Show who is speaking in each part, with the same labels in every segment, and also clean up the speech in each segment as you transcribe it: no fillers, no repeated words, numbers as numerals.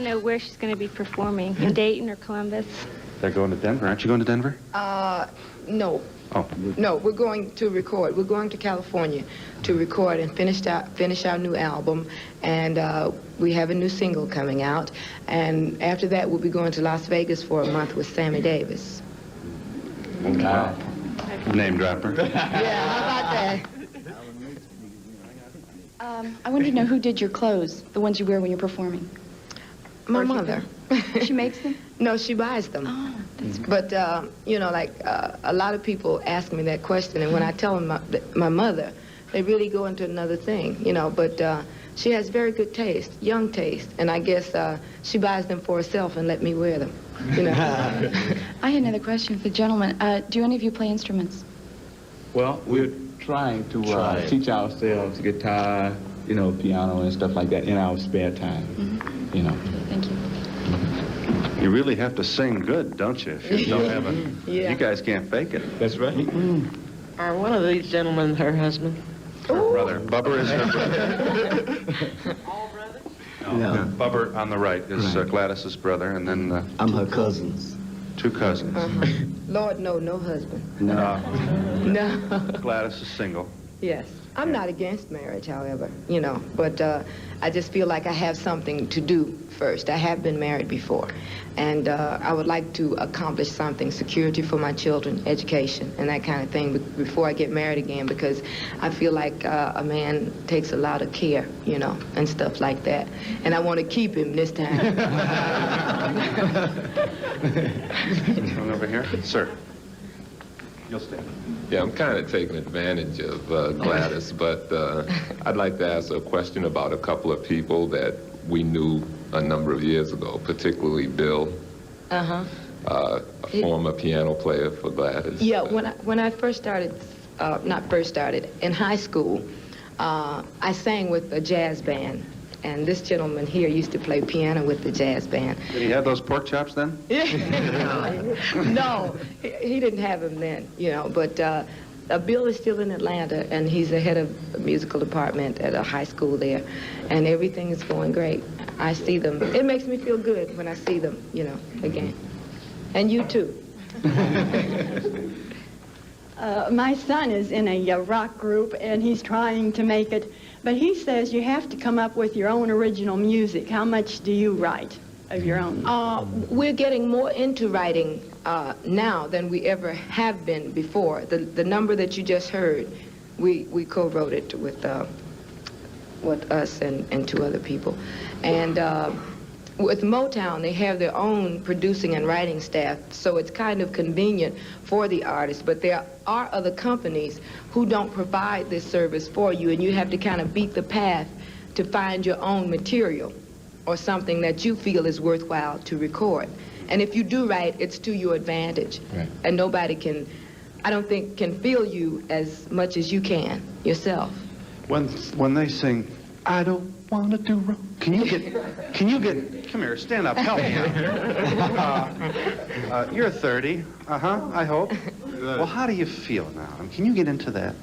Speaker 1: to know where she's going to be performing, in Dayton or Columbus.
Speaker 2: They're going to Denver. Aren't you going to Denver?
Speaker 3: No.
Speaker 2: Oh.
Speaker 3: No, we're going to record. We're going to California to record and finish our new album. And we have a new single coming out. And after that, we'll be going to Las Vegas for a month with Sammy Davis.
Speaker 2: Wow. Name dropper.
Speaker 3: Yeah, how about that?
Speaker 4: I wanted to know who did your clothes, the ones you wear when you're performing.
Speaker 3: My mother.
Speaker 4: She makes them?
Speaker 3: No, she buys them.
Speaker 4: Oh, that's great.
Speaker 3: But, you know, like, a lot of people ask me that question, and when I tell them my mother, they really go into another thing, you know, but she has very good taste, young taste, and I guess she buys them for herself and let me wear them, you know.
Speaker 4: I had another question for the gentleman. Do any of you play instruments?
Speaker 5: Well, we're trying to teach ourselves guitar, you know, piano and stuff like that in our spare time, you know.
Speaker 4: Thank you.
Speaker 2: You really have to sing good, don't you? If you don't have a...
Speaker 3: Yeah.
Speaker 2: You guys can't fake it.
Speaker 5: That's right.
Speaker 6: Are one of these gentlemen her husband?
Speaker 2: Her brother. Bubber is her brother.
Speaker 6: All brothers?
Speaker 2: No. Bubber on the right is Gladys's brother, and then
Speaker 7: I'm her cousins.
Speaker 2: two cousins.
Speaker 3: Lord, no husband.
Speaker 7: No.
Speaker 3: No.
Speaker 2: Gladys is single.
Speaker 3: Yes. I'm not against marriage, however, you know, but I just feel like I have something to do first. I have been married before, and I would like to accomplish something, security for my children, education, and that kind of thing before I get married again, because I feel like a man takes a lot of care, you know, and stuff like that, and I want to keep him this time.
Speaker 2: Come over here. Sir. You'll stand.
Speaker 8: Yeah, I'm kind of taking advantage of Gladys, but I'd like to ask a question about a couple of people that we knew a number of years ago, particularly Bill, a former piano player for Gladys.
Speaker 3: Yeah, when I first started, not first started, in high school, I sang with a jazz band. And this gentleman here used to play piano with the jazz band.
Speaker 2: Did he have those pork chops then?
Speaker 3: No, he didn't have them then, you know, but Bill is still in Atlanta, and he's the head of the musical department at a high school there, and everything is going great. I see them. It makes me feel good when I see them, you know, again. And you too.
Speaker 9: My son is in a rock group, and he's trying to make it, but he says you have to come up with your own original music. How much do you write of your own?
Speaker 3: We're getting more into writing now than we ever have been before. The number that you just heard, we co-wrote it with us and two other people. And with Motown, they have their own producing and writing staff, so it's kind of convenient for the artist, but there are other companies who don't provide this service for you, and you have to kind of beat the path to find your own material or something that you feel is worthwhile to record. And if you do write, it's to your advantage.
Speaker 5: Right.
Speaker 3: And nobody can, I don't think, can feel you as much as you can yourself.
Speaker 2: When they sing, I don't want to do wrong. Can you get, come here, stand up, help me out. You're 30, I hope. Well, how do you feel now? Can you get into that?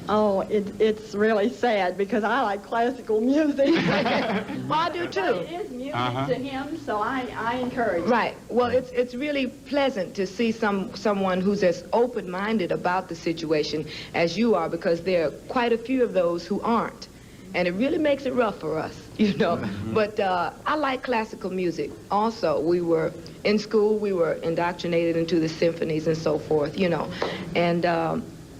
Speaker 9: Oh, it's really sad because I like classical music.
Speaker 3: Well, I do too.
Speaker 9: It is music to him, so I encourage.
Speaker 3: Right. Well, it's really pleasant to see someone who's as open-minded about the situation as you are, because there are quite a few of those who aren't. And it really makes it rough for us, you know. But I like classical music. Also, we were in school, we were indoctrinated into the symphonies and so forth, you know. And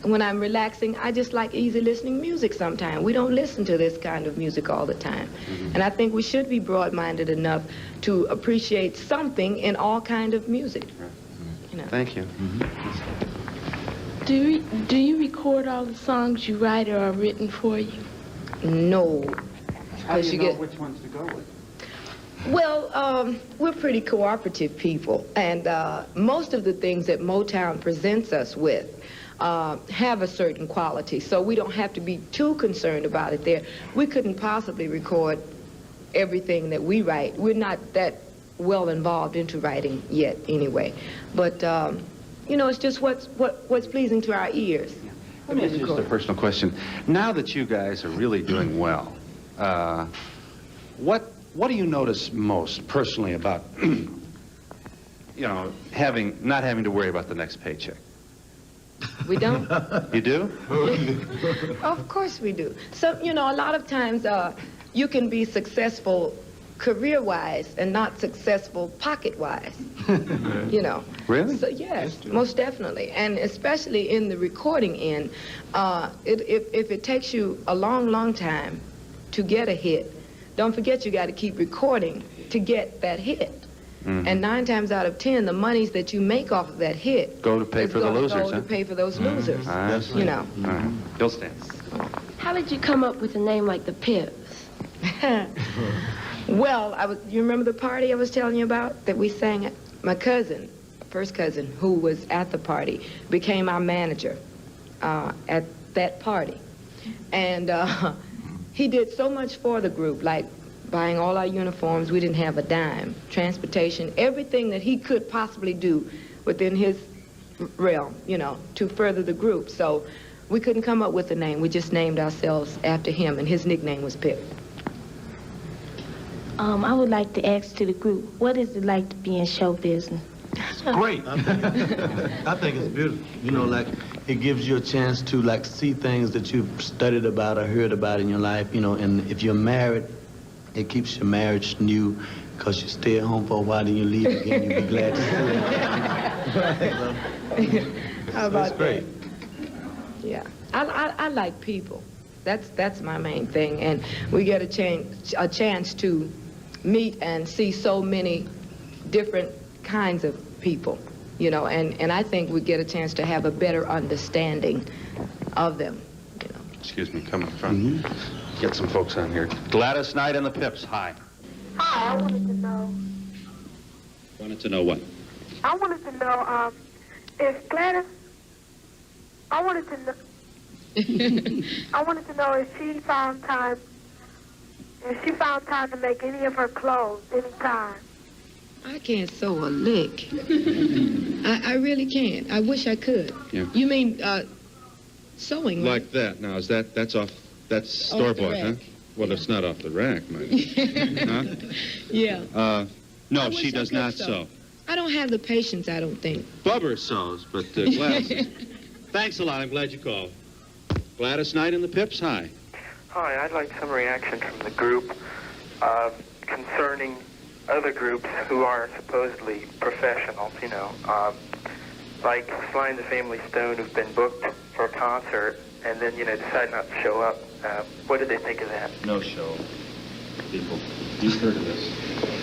Speaker 3: when I'm relaxing, I just like easy listening music sometimes. We don't listen to this kind of music all the time. And I think we should be broad-minded enough to appreciate something in all kind of music. You know.
Speaker 2: Thank you.
Speaker 1: Do you record all the songs you write or are written for you?
Speaker 3: No.
Speaker 2: How do you know
Speaker 3: get
Speaker 2: which ones to go with?
Speaker 3: Well, we're pretty cooperative people, and most of the things that Motown presents us with have a certain quality, so we don't have to be too concerned about it there. We couldn't possibly record everything that we write. We're not that well involved into writing yet anyway, but you know, it's just what's pleasing to our ears.
Speaker 2: Let me ask you just a personal question. Now that you guys are really doing well, what what do you notice most personally about, you know, not having to worry about the next paycheck?
Speaker 3: We don't?
Speaker 2: You do?
Speaker 3: Of course we do. So, you know, a lot of times you can be successful career-wise and not successful pocket-wise, you know.
Speaker 2: Really?
Speaker 3: So, yes, most definitely. And especially in the recording end, if it takes you a long, long time to get a hit, don't forget you got to keep recording to get that hit.
Speaker 2: Mm-hmm.
Speaker 3: And 9 times out of 10, the monies that you make off of that hit
Speaker 2: Go to pay
Speaker 3: is
Speaker 2: for the
Speaker 3: gonna
Speaker 2: losers,
Speaker 3: go
Speaker 2: huh?
Speaker 3: to pay for those losers,
Speaker 2: That's
Speaker 3: you know.
Speaker 2: All right. Bill Stantz.
Speaker 1: How did you come up with a name like the Pips?
Speaker 3: Well, you remember the party I was telling you about that we sang at? My cousin, first cousin, who was at the party, became our manager at that party. And he did so much for the group, like buying all our uniforms. We didn't have a dime. Transportation, everything that he could possibly do within his realm, you know, to further the group. So we couldn't come up with a name. We just named ourselves after him, and his nickname was Pip.
Speaker 1: I would like to ask to the group, what is it like to be in show business?
Speaker 7: Great. I think it's beautiful. You know, like, it gives you a chance to, like, see things that you've studied about or heard about in your life, you know, and if you're married, it keeps your marriage new because you stay at home for a while and you leave again, you'll be glad to see it.
Speaker 3: How about
Speaker 7: That's great.
Speaker 3: that? Yeah. I like people. That's my main thing. And we get a chance to meet and see so many different kinds of people, you know, and I think we get a chance to have a better understanding of them, you know.
Speaker 2: Excuse me, come up front. Get some folks on here. Gladys Knight and the Pips, hi.
Speaker 10: Hi, I wanted to know.
Speaker 2: Wanted to know what?
Speaker 10: I wanted to know if Gladys. I wanted to know. I wanted to know if she found time. If she found time to make any of her clothes anytime.
Speaker 3: I can't sew a lick. I really can't. I wish I could.
Speaker 2: Yeah.
Speaker 3: You mean sewing? Right?
Speaker 2: Like that. Now, that's
Speaker 3: the
Speaker 2: store-bought, huh?
Speaker 3: rack.
Speaker 2: Well, it's not off the rack, maybe. Huh?
Speaker 3: Yeah.
Speaker 2: No,
Speaker 3: I
Speaker 2: she
Speaker 3: wish I
Speaker 2: does
Speaker 3: could
Speaker 2: not
Speaker 3: sew.
Speaker 2: sew.
Speaker 3: I don't have the patience, I don't think.
Speaker 2: Bubber sews, but Gladys. Thanks a lot. I'm glad you called. Gladys Knight and the Pips, hi.
Speaker 11: Hi, I'd like some reaction from the group concerning other groups who are supposedly professionals, you know, like Sly and the Family Stone, who've been booked for a concert and then, you know, decide not to show up. What did they think of that?
Speaker 2: No show. People. You've heard of this.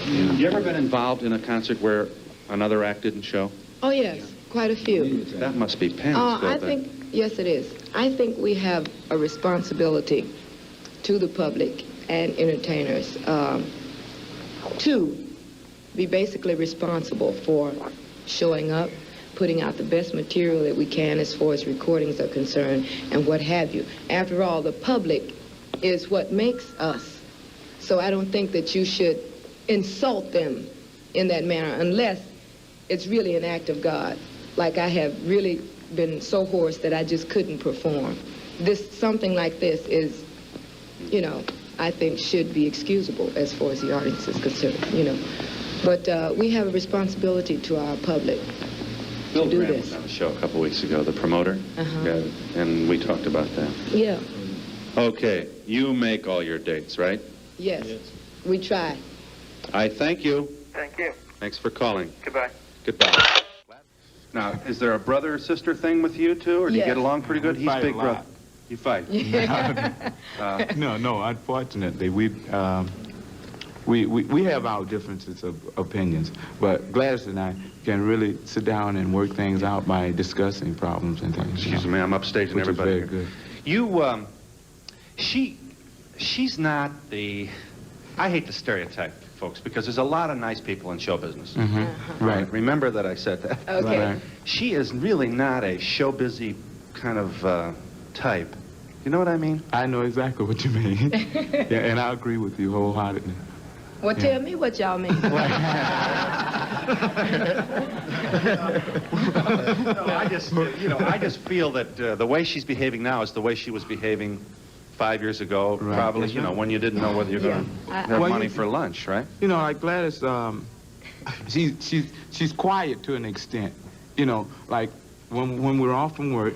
Speaker 2: Yeah. You ever been involved in a concert where another act didn't show?
Speaker 3: Oh, yes, quite a few.
Speaker 2: That must be painful.
Speaker 3: I think, yes, it is. I think we have a responsibility to the public and entertainers to be basically responsible for showing up, putting out the best material that we can as far as recordings are concerned and what have you. After all, the public is what makes us. So I don't think that you should insult them in that manner unless it's really an act of God. Like I have really been so hoarse that I just couldn't perform. Something like this is, you know, I think should be excusable as far as the audience is concerned, you know. But we have a responsibility to our public
Speaker 2: Bill
Speaker 3: to do
Speaker 2: Graham
Speaker 3: this.
Speaker 2: was on the show a couple weeks ago, the promoter. Yeah, and we talked about that.
Speaker 3: Yeah,
Speaker 2: Okay, you make all your dates, right?
Speaker 3: yes, we try.
Speaker 2: I thank you.
Speaker 11: Thank you.
Speaker 2: Thanks for calling.
Speaker 11: Goodbye.
Speaker 2: Goodbye. Now, is there a brother or sister thing with you two, or do you
Speaker 3: Yes.
Speaker 2: get along pretty good?
Speaker 5: We
Speaker 2: He's
Speaker 5: fight
Speaker 2: big
Speaker 5: a
Speaker 2: brother.
Speaker 5: lot.
Speaker 2: You fight.
Speaker 5: No, unfortunately, we have our differences of opinions, but Gladys and I can really sit down and work things out by discussing problems and things.
Speaker 2: Excuse me, I'm upstaging
Speaker 5: Which is
Speaker 2: everybody
Speaker 5: very
Speaker 2: here.
Speaker 5: good.
Speaker 2: You, she's not the, I hate to stereotype folks, because there's a lot of nice people in show business.
Speaker 5: Right.
Speaker 2: Remember that I said that.
Speaker 3: Okay.
Speaker 5: Right.
Speaker 2: She is really not a show busy kind of type. You know what I mean?
Speaker 5: I know exactly what you mean. Yeah, and I agree with you wholeheartedly.
Speaker 3: Well, tell me what y'all mean.
Speaker 2: No, I just feel that the way she's behaving now is the way she was behaving 5 years ago,
Speaker 5: Right.
Speaker 2: probably,
Speaker 5: Yes,
Speaker 2: you know,
Speaker 5: right.
Speaker 2: when you didn't know whether you're going to have
Speaker 5: Well,
Speaker 2: money
Speaker 5: you-
Speaker 2: for lunch, right?
Speaker 5: You know, like Gladys, she's quiet to an extent. You know, like when we're off from work,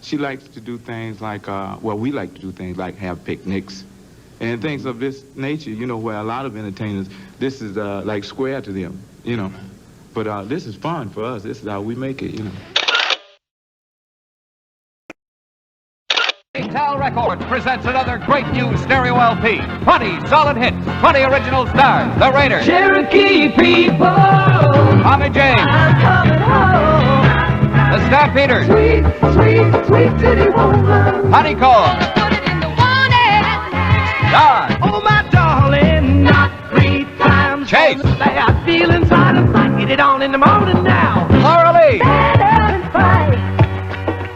Speaker 5: she likes to do things like, well, we like to do things like have picnics and things of this nature, you know, where a lot of entertainers, this is like square to them, you know. But this is fun for us. This is how we make it, you know.
Speaker 12: Motown Records presents another great new stereo LP. 20 solid hits, 20 original stars. The Raiders,
Speaker 13: Cherokee people,
Speaker 12: Tommy James,
Speaker 13: I'm coming home.
Speaker 12: the Stampeders,
Speaker 13: Sweet, sweet, sweet city woman.
Speaker 12: Honeycomb, Don,
Speaker 13: Oh, my darling, not 3 times.
Speaker 12: Chase,
Speaker 13: I feel inside of my get it on in the morning now.
Speaker 12: Laura Lee,
Speaker 13: Stand up and fight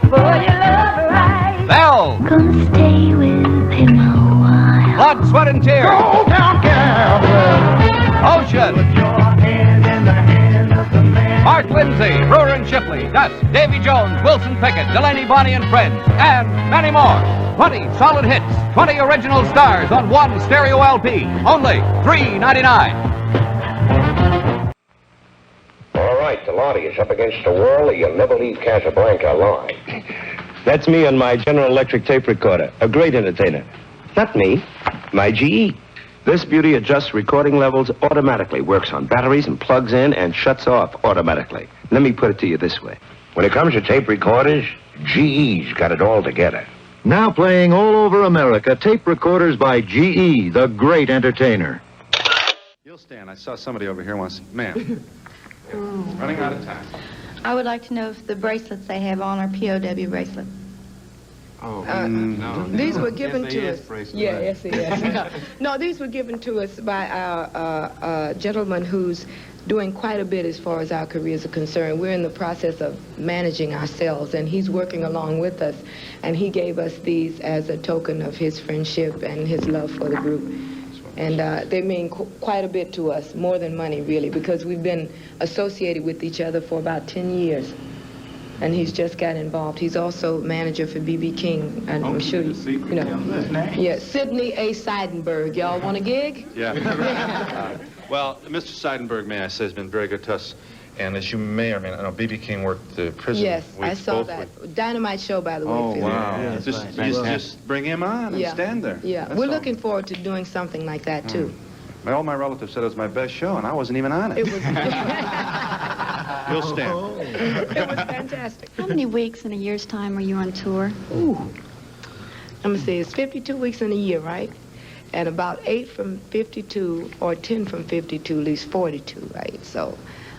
Speaker 13: for your love right.
Speaker 12: Bell,
Speaker 14: Gonna stay with him a while.
Speaker 12: Blood, Sweat and Tears,
Speaker 13: Old town cowboy.
Speaker 12: Ocean,
Speaker 13: Put your hand in the hand of the man.
Speaker 12: Mark Lindsay, Brewer and Shipley, Gus, Davy Jones, Wilson Pickett, Delaney, Bonnie and Friends, and many more. 20 solid hits, 20 original stars on one stereo LP. Only $3.99.
Speaker 15: All right, Delotti is up against the wall, or you'll never leave Casablanca alive.
Speaker 16: That's me on my General Electric tape recorder. A great entertainer.
Speaker 15: Not me.
Speaker 16: My GE. This beauty adjusts recording levels automatically, works on batteries and plugs in and shuts off automatically. Let me put it to you this way.
Speaker 15: When it comes to tape recorders, GE's got it all together.
Speaker 17: Now playing all over America, tape recorders by GE, the great entertainer.
Speaker 2: You'll stand. I saw somebody over here once. Ma'am. Running out of time.
Speaker 4: I would like to know if the bracelets they have on are POW bracelets.
Speaker 3: These were given to us.
Speaker 5: bracelet,
Speaker 3: Yeah,
Speaker 5: right.
Speaker 3: yes. No, these were given to us by our gentleman who's doing quite a bit as far as our careers are concerned. We're in the process of managing ourselves, and he's working along with us. And he gave us these as a token of his friendship and his love for the group. And they mean quite a bit to us, more than money, really, because we've been associated with each other for about 10 years. And he's just got involved. He's also manager for B.B. King, and I'm sure you know. Yeah, Sidney A. Seidenberg. Y'all want a gig?
Speaker 2: Yeah. Well, Mr. Seidenberg, may I say, has been very good to us. And as you may or may not know, B.B. King worked the prison.
Speaker 3: Yes, I
Speaker 2: weeks
Speaker 3: saw
Speaker 2: both
Speaker 3: that.
Speaker 2: weeks.
Speaker 3: Dynamite show, by the way.
Speaker 2: Oh,
Speaker 3: Phil.
Speaker 2: wow.
Speaker 7: Yeah,
Speaker 2: Just bring him on and stand there.
Speaker 3: Yeah,
Speaker 2: That's
Speaker 3: we're
Speaker 2: all.
Speaker 3: looking forward to doing something like that, too.
Speaker 2: All my relatives said it was my best show, and I wasn't even on it.
Speaker 3: It was,
Speaker 2: You'll stand.
Speaker 3: it was fantastic.
Speaker 4: How many weeks in a year's time are you on tour?
Speaker 3: Ooh. Let me see, it's 52 weeks in a year, right? And about 8 from 52, or 10 from 52 leaves 42, right? So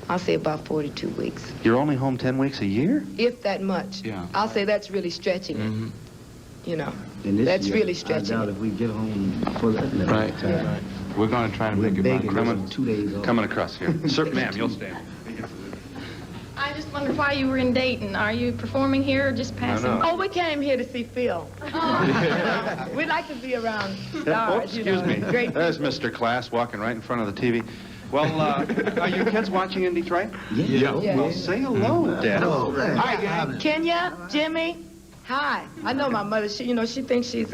Speaker 3: I'll say about 42 weeks.
Speaker 2: You're only home 10 weeks a year?
Speaker 3: If that much.
Speaker 5: Yeah.
Speaker 3: I'll say that's really stretching it. You know,
Speaker 7: And this
Speaker 3: that's
Speaker 7: year,
Speaker 3: really
Speaker 7: I
Speaker 3: stretching
Speaker 7: doubt
Speaker 3: it.
Speaker 7: if we get home for that.
Speaker 5: Right.
Speaker 3: Yeah.
Speaker 5: We're going to try to
Speaker 7: We're
Speaker 5: make it
Speaker 7: begging
Speaker 5: back.
Speaker 7: for 2 days off.
Speaker 2: Coming across here. Sir, ma'am, you'll stand.
Speaker 18: I just wonder why you were in Dayton. Are you performing here or just passing?
Speaker 2: know.
Speaker 3: Oh, we came here to see Phil. We'd like to be around stars,
Speaker 2: Excuse me.
Speaker 3: Great
Speaker 2: There's Mr. Class walking right in front of the TV. Well, are your kids watching in Detroit?
Speaker 7: Yeah.
Speaker 3: Yeah.
Speaker 2: Well, say hello, Dad.
Speaker 3: Hi, gang. Kenya, Jimmy, hi. I know my mother. She thinks she's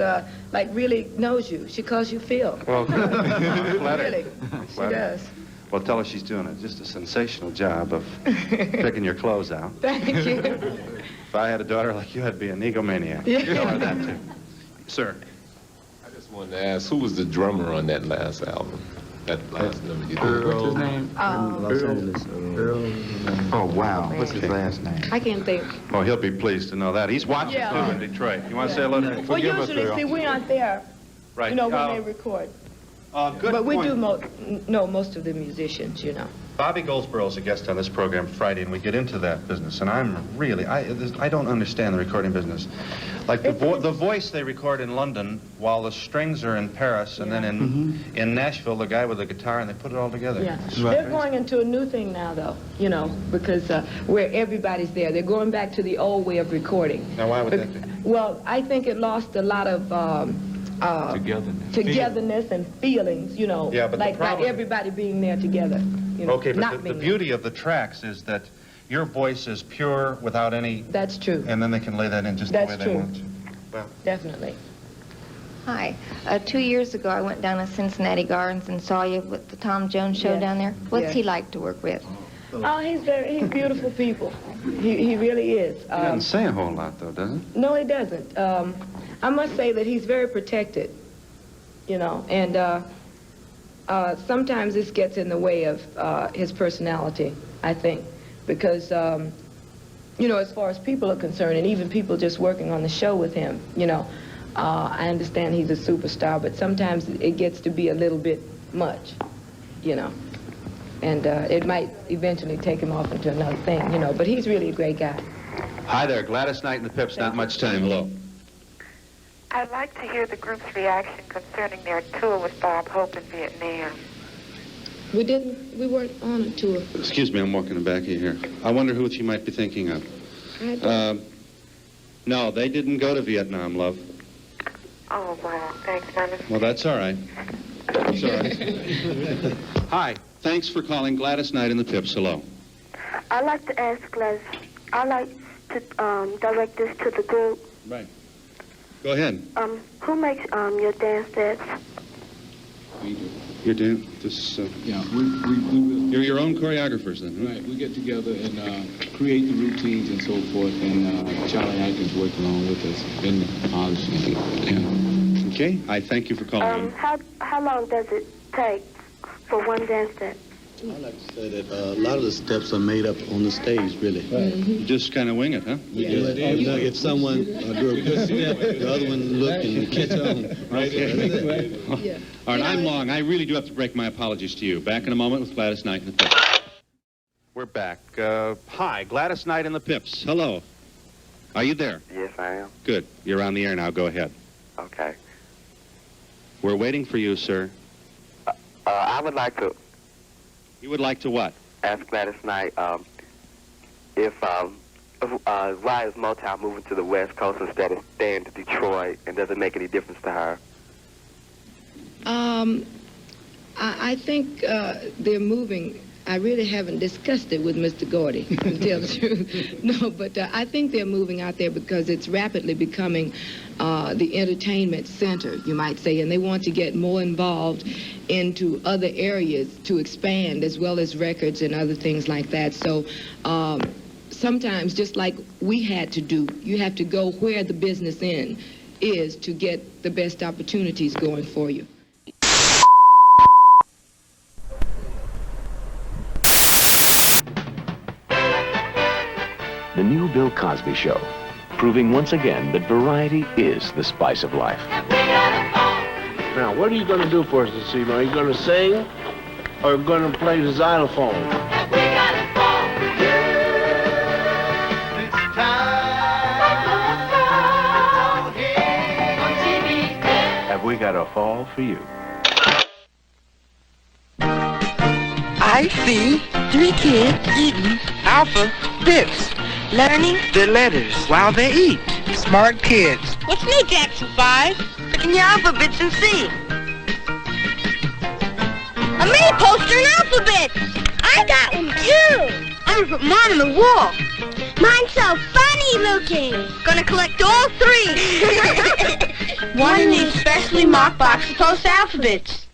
Speaker 3: like really knows you. She calls you Phil.
Speaker 2: Well, flattered.
Speaker 3: Really, she
Speaker 2: Flattered.
Speaker 3: does.
Speaker 2: Well, tell her she's doing just a sensational job of picking your clothes out.
Speaker 3: Thank you.
Speaker 2: If I had a daughter like you, I'd be an egomaniac.
Speaker 3: Yeah.
Speaker 2: Tell her that, too. Sir.
Speaker 8: I just wanted to ask, who was the drummer on that last album? That last number you did?
Speaker 5: What's his name?
Speaker 7: Los Angeles. Earl.
Speaker 5: Oh, wow. What's his last name?
Speaker 3: I can't think.
Speaker 2: Oh, he'll be pleased to know that. He's watching
Speaker 3: Yeah.
Speaker 2: too in Detroit. You want to say hello to him?
Speaker 3: Well, usually, see, we aren't there,
Speaker 2: Right.
Speaker 3: when they record.
Speaker 2: Good
Speaker 3: But we
Speaker 2: point.
Speaker 3: do know most of the musicians,
Speaker 2: Bobby Goldsboro's a guest on this program Friday, and we get into that business. And I'm really, I don't understand the recording business. Like the voice they record in London, while the strings are in Paris, and then in Nashville, the guy with the guitar, and they put it all together.
Speaker 3: Yeah,
Speaker 2: It's
Speaker 3: they're
Speaker 2: crazy.
Speaker 3: going into a new thing now, though, because where everybody's there. They're going back to the old way of recording.
Speaker 2: Now, why would that be?
Speaker 3: Well, I think it lost a lot of togetherness and feelings,
Speaker 2: Yeah, but the
Speaker 3: like
Speaker 2: problem-
Speaker 3: everybody being there together.
Speaker 2: Okay,
Speaker 3: not
Speaker 2: but the
Speaker 3: being
Speaker 2: beauty of the tracks is that your voice is pure without any...
Speaker 3: That's true.
Speaker 2: And then they can lay that in just
Speaker 3: That's
Speaker 2: the way
Speaker 3: true.
Speaker 2: they want to. Well,
Speaker 3: Definitely.
Speaker 19: Hi. 2 years ago, I went down to Cincinnati Gardens and saw you with the Tom Jones show down there. What's he like to work with?
Speaker 1: Oh, he's beautiful people. He really is.
Speaker 2: He doesn't say a whole lot, though, does he?
Speaker 3: No, he doesn't. I must say that he's very protected, you know, and sometimes this gets in the way of his personality, I think, because, you know, as far as people are concerned, and even people just working on the show with him, you know, I understand he's a superstar, but sometimes it gets to be a little bit much, you know, and it might eventually take him off into another thing, you know, but he's really a great guy.
Speaker 2: Hi there, Gladys Knight and the Pips. Not much time. Hello.
Speaker 10: I'd like to hear the group's reaction concerning their tour with Bob Hope in Vietnam.
Speaker 3: We weren't on a tour.
Speaker 2: Excuse me, I'm walking the back of you here. I wonder who you might be thinking of. No, they didn't go to Vietnam, love.
Speaker 10: Oh, wow. Thanks, Dennis.
Speaker 2: Well, that's all right. That's all right. Hi. Thanks for calling Gladys Knight and the Pips. Hello.
Speaker 10: I'd like to ask Gladys, I'd like to direct this to the group.
Speaker 2: Right. Go ahead.
Speaker 10: Who makes your dance steps?
Speaker 5: We do.
Speaker 2: You do? This,
Speaker 5: Yeah, we will.
Speaker 2: You're your own choreographers, then, huh?
Speaker 5: Right, we get together and create the routines and so forth, and Charlie Atkins worked along with us in the polishing. Yeah.
Speaker 2: Okay, I thank you for calling.
Speaker 10: How long does it take for one dance step?
Speaker 7: I like to say that a lot of the steps are made up on the stage, really.
Speaker 2: You just kind of wing it, huh?
Speaker 7: If someone do the other one look and catch on.
Speaker 2: Okay. All right, I'm long. I really do have to break my apologies to you. Back in a moment with Gladys Knight and the Pips. We're back. Hi, Gladys Knight and the Pips. Hello. Are you there?
Speaker 20: Yes, I am.
Speaker 2: Good. You're on the air now. Go ahead.
Speaker 20: Okay.
Speaker 2: We're waiting for you, sir.
Speaker 20: I would like to...
Speaker 2: You would like to what?
Speaker 20: Ask Gladys Knight why is Motown moving to the West Coast instead of staying to Detroit, and does it make any difference to her?
Speaker 3: I think they're moving. I really haven't discussed it with Mr. Gordy, to tell the truth. No, but I think they're moving out there because it's rapidly becoming the entertainment center, you might say, and they want to get more involved into other areas to expand, as well as records and other things like that. So sometimes, just like we had to do, you have to go where the business end is to get the best opportunities going for you.
Speaker 21: The new Bill Cosby Show, proving once again that variety is the spice of life.
Speaker 22: Now, what are you going to do for us this evening? Are you going to sing or going to play the xylophone?
Speaker 21: Have we got a fall for you?
Speaker 23: I see 3 kids eating alphabets, learning the letters while they eat. Smart kids.
Speaker 24: What's new, Jackson 5?
Speaker 23: Picking your alphabets and see.
Speaker 24: A mini poster and alphabets. I got one too.
Speaker 23: I'm gonna put mine on the wall.
Speaker 24: Mine's so funny looking.
Speaker 23: Gonna collect all 3. One in each specially marked box to post alphabets.